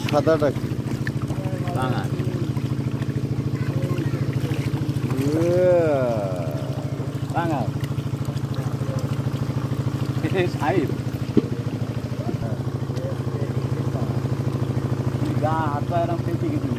সাদাটা কি? ভাঙা ভাঙা সাইড গা হাত পা এরকম পেঁচে গেছি